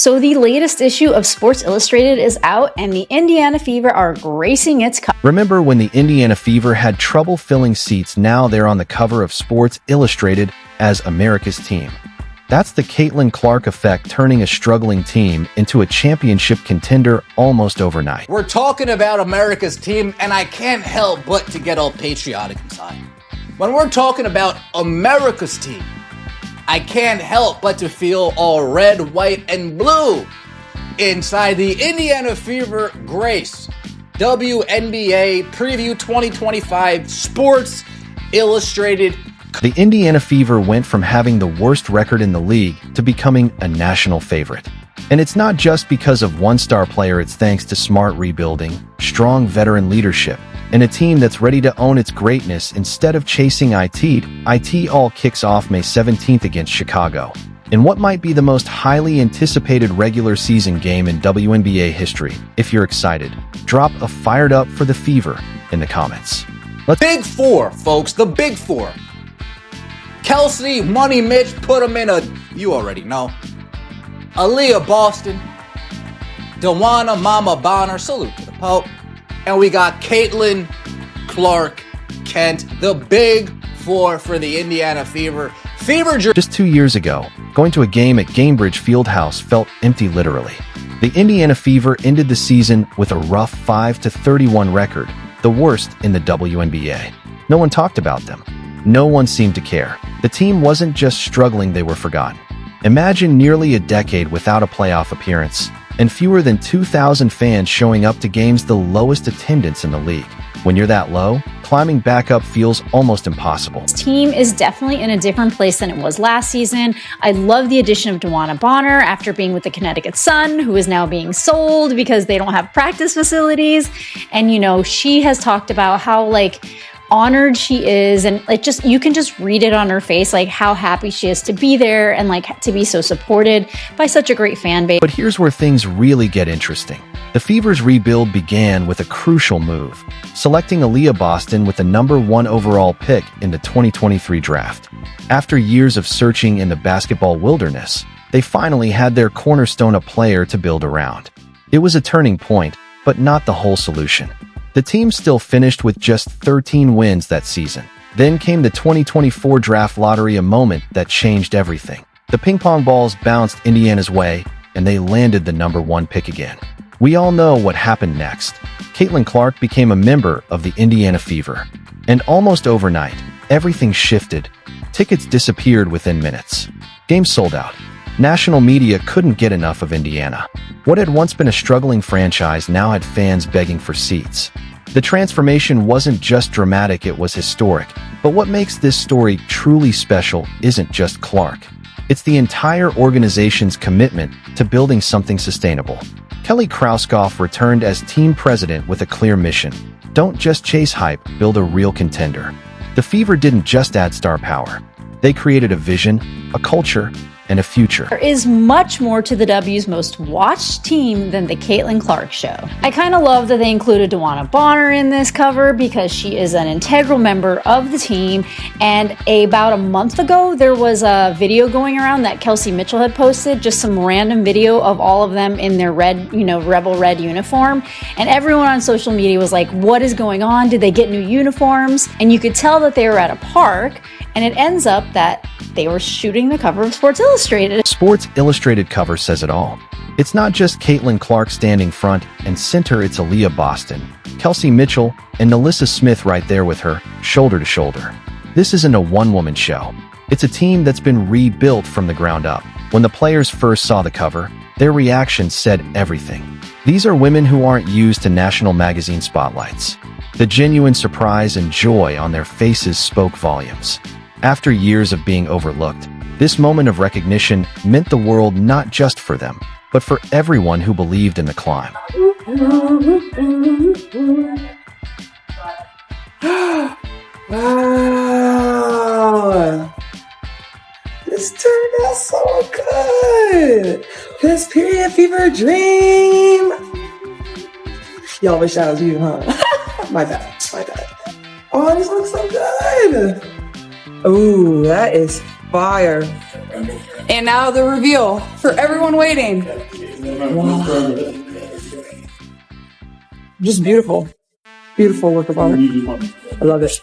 So the latest issue of Sports Illustrated is out, and the Indiana Fever are gracing its cover. Remember when the Indiana Fever had trouble filling seats? Now they're on the cover of Sports Illustrated as America's team. That's the Caitlin Clark effect, turning a struggling team into a championship contender almost overnight. We're talking about America's team, and I can't help but to get all patriotic inside. When we're talking about America's team, I can't help but to feel all red, white, and blue inside. The Indiana Fever grace WNBA Preview 2025 Sports Illustrated. The Indiana Fever went from having the worst record in the league to becoming a national favorite. And it's not just because of one star player, it's thanks to smart rebuilding, strong veteran leadership, and a team that's ready to own its greatness instead of chasing it. It all kicks off May 17th against Chicago, in what might be the most highly anticipated regular season game in WNBA history. If you're excited, drop a "fired up for the Fever" in the comments. Big Four, folks, the Big Four. Kelsey, Money Mitch, put them in a, you already know. Aaliyah Boston, Dewana Mama Bonner, salute to the Pope. And we got Caitlin Clark Kent, the Big Four for the Indiana Fever. Just 2 years ago, going to a game at Gainbridge Fieldhouse felt empty literally. The Indiana Fever ended the season with a rough 5-31 record, the worst in the WNBA. No one talked about them. No one seemed to care. The team wasn't just struggling, they were forgotten. Imagine nearly a decade without a playoff appearance, and fewer than 2,000 fans showing up to games, the lowest attendance in the league. When you're that low, climbing back up feels almost impossible. This team is definitely in a different place than it was last season. I love the addition of Dewana Bonner after being with the Connecticut Sun, who is now being sold because they don't have practice facilities. And, you know, she has talked about how, honored she is, and you can just read it on her face, how happy she is to be there and to be so supported by such a great fan base. But here's where things really get interesting. The Fever's rebuild began with a crucial move, selecting Aaliyah Boston with the #1 overall pick in the 2023 draft. After years of searching in the basketball wilderness, they finally had their cornerstone, a player to build around. It was a turning point, but not the whole solution. The team still finished with just 13 wins that season. Then came the 2024 draft lottery, a moment that changed everything. The ping pong balls bounced Indiana's way, and they landed the #1 pick again. We all know what happened next. Caitlin Clark became a member of the Indiana Fever. And almost overnight, everything shifted. Tickets disappeared within minutes. Games sold out. National media couldn't get enough of Indiana. What had once been a struggling franchise now had fans begging for seats. The transformation wasn't just dramatic, it was historic. But what makes this story truly special isn't just Clark. It's the entire organization's commitment to building something sustainable. Kelly Krauskopf returned as team president with a clear mission. Don't just chase hype, build a real contender. The Fever didn't just add star power. They created a vision, a culture, and a future. There is much more to the W's most watched team than the Caitlin Clark Show. I kind of love that they included Dewana Bonner in this cover because she is an integral member of the team. And about a month ago, there was a video going around that Kelsey Mitchell had posted, just some random video of all of them in their red, rebel red uniform. And everyone on social media was like, what is going on? Did they get new uniforms? And you could tell that they were at a park. And it ends up that they were shooting the cover of Sports Illustrated. Sports Illustrated cover says it all. It's not just Caitlin Clark standing front and center, it's Aaliyah Boston, Kelsey Mitchell, and Nalissa Smith right there with her, shoulder to shoulder. This isn't a one-woman show. It's a team that's been rebuilt from the ground up. When the players first saw the cover, their reaction said everything. These are women who aren't used to national magazine spotlights. The genuine surprise and joy on their faces spoke volumes. After years of being overlooked, this moment of recognition meant the world not just for them, but for everyone who believed in the climb. Wow! This turned out so good! This period fever dream! Y'all wish I was you, huh? My bad. Oh, this looks so good! Ooh, that is Fire. And now the reveal for everyone waiting. Wow. Just beautiful. Beautiful work of art. I love it.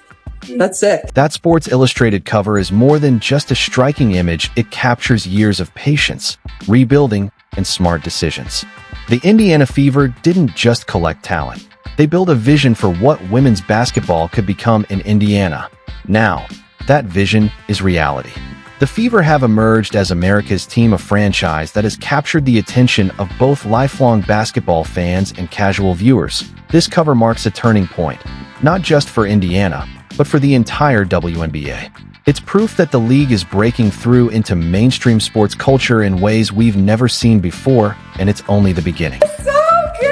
That's it. That Sports Illustrated cover is more than just a striking image. It captures years of patience, rebuilding, and smart decisions. The Indiana Fever didn't just collect talent. They built a vision for what women's basketball could become in Indiana. Now, that vision is reality. The Fever have emerged as America's team, a franchise that has captured the attention of both lifelong basketball fans and casual viewers. This cover marks a turning point, not just for Indiana, but for the entire WNBA. It's proof that the league is breaking through into mainstream sports culture in ways we've never seen before, and it's only the beginning. So good!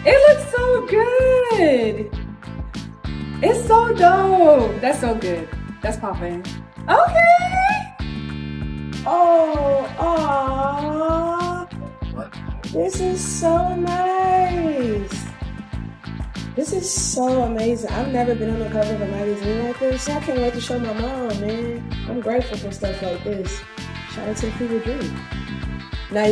It looks so good! It's so dope! That's so good. That's popping. Okay! Oh, this is so nice. This is so amazing. I've never been on the cover of a magazine like this. I can't wait to show my mom, man. I'm grateful for stuff like this. Shout out to the Fever Dream.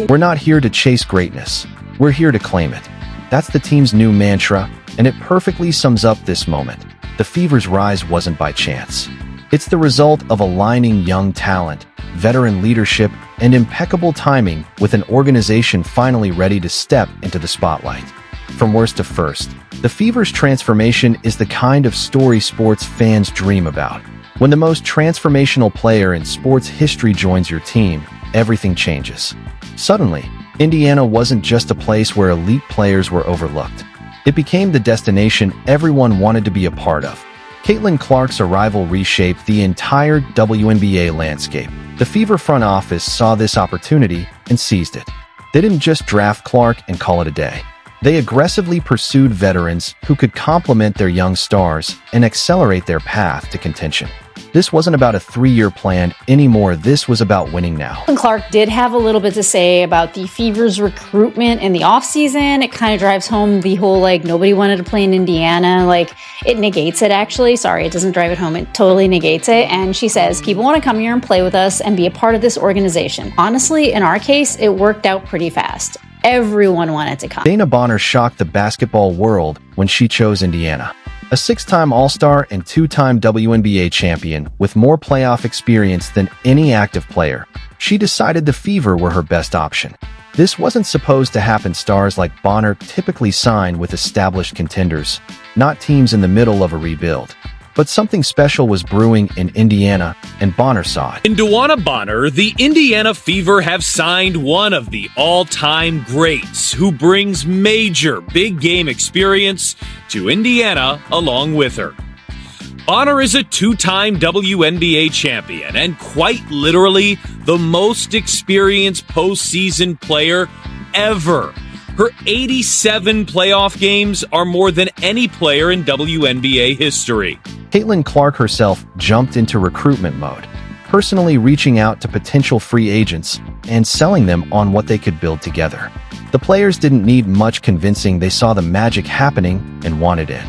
We're not here to chase greatness. We're here to claim it. That's the team's new mantra, and it perfectly sums up this moment. The Fever's rise wasn't by chance. It's the result of aligning young talent, veteran leadership, and impeccable timing with an organization finally ready to step into the spotlight. From worst to first, the Fever's transformation is the kind of story sports fans dream about. When the most transformational player in sports history joins your team, everything changes. Suddenly, Indiana wasn't just a place where elite players were overlooked. It became the destination everyone wanted to be a part of. Caitlin Clark's arrival reshaped the entire WNBA landscape. The Fever front office saw this opportunity and seized it. They didn't just draft Clark and call it a day. They aggressively pursued veterans who could complement their young stars and accelerate their path to contention. This wasn't about a 3-year plan anymore. This was about winning now. Clark did have a little bit to say about the Fever's recruitment in the offseason. It kind of drives home the whole, nobody wanted to play in Indiana. It negates it, actually. Sorry, it doesn't drive it home. It totally negates it. And she says, people want to come here and play with us and be a part of this organization. Honestly, in our case, it worked out pretty fast. Everyone wanted to come. Dana Bonner shocked the basketball world when she chose Indiana. A 6-time All-Star and 2-time WNBA champion with more playoff experience than any active player, she decided the Fever were her best option. This wasn't supposed to happen. Stars like Bonner typically sign with established contenders, not teams in the middle of a rebuild. But something special was brewing in Indiana, and Bonner saw it. In DeWanna Bonner, the Indiana Fever have signed one of the all-time greats who brings major big game experience to Indiana along with her. Bonner is a 2-time WNBA champion and quite literally the most experienced postseason player ever. Her 87 playoff games are more than any player in WNBA history. Caitlin Clark herself jumped into recruitment mode, personally reaching out to potential free agents and selling them on what they could build together. The players didn't need much convincing. They saw the magic happening and wanted in.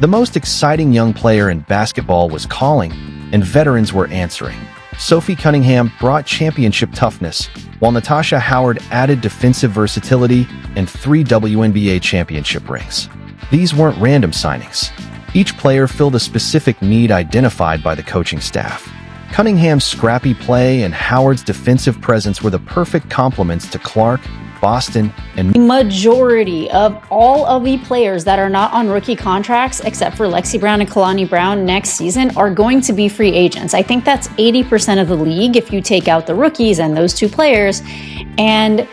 The most exciting young player in basketball was calling, and veterans were answering. Sophie Cunningham brought championship toughness, while Natasha Howard added defensive versatility and 3 WNBA championship rings. These weren't random signings. Each player filled a specific need identified by the coaching staff. Cunningham's scrappy play and Howard's defensive presence were the perfect complements to Clark, Boston, and the majority of all of the players that are not on rookie contracts, except for Lexi Brown and Kalani Brown next season, are going to be free agents. I think that's 80% of the league if you take out the rookies and those 2 players. And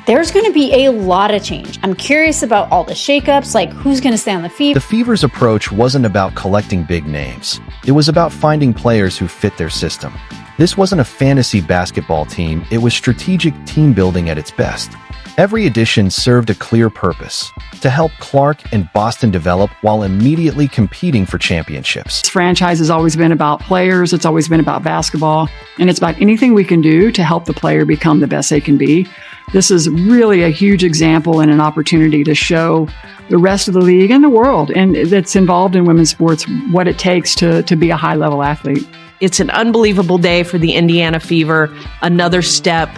there's going to be a lot of change. I'm curious about all the shakeups, who's going to stay on the Fever. The Fever's approach wasn't about collecting big names. It was about finding players who fit their system. This wasn't a fantasy basketball team. It was strategic team building at its best. Every addition served a clear purpose: to help Clark and Boston develop while immediately competing for championships. This franchise has always been about players. It's always been about basketball. And it's about anything we can do to help the player become the best they can be. This is really a huge example and an opportunity to show the rest of the league and the world and that's involved in women's sports what it takes to be a high-level athlete. It's an unbelievable day for the Indiana Fever. Another step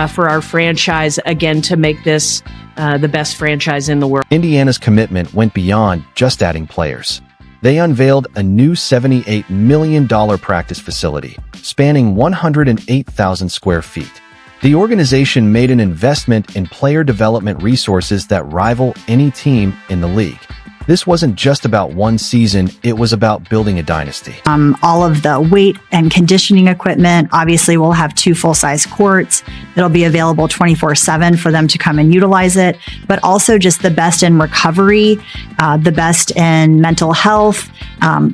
for our franchise, again, to make this the best franchise in the world. Indiana's commitment went beyond just adding players. They unveiled a new $78 million practice facility, spanning 108,000 square feet. The organization made an investment in player development resources that rival any team in the league. This wasn't just about one season, it was about building a dynasty. All of the weight and conditioning equipment, obviously we'll have 2 full-size courts. It'll be available 24/7 for them to come and utilize it, but also just the best in recovery, the best in mental health,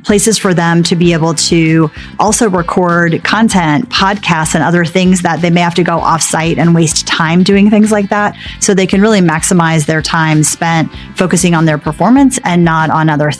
places for them to be able to also record content, podcasts, and other things that they may have to go off-site and waste time doing things like that. So they can really maximize their time spent focusing on their performance and not on other things.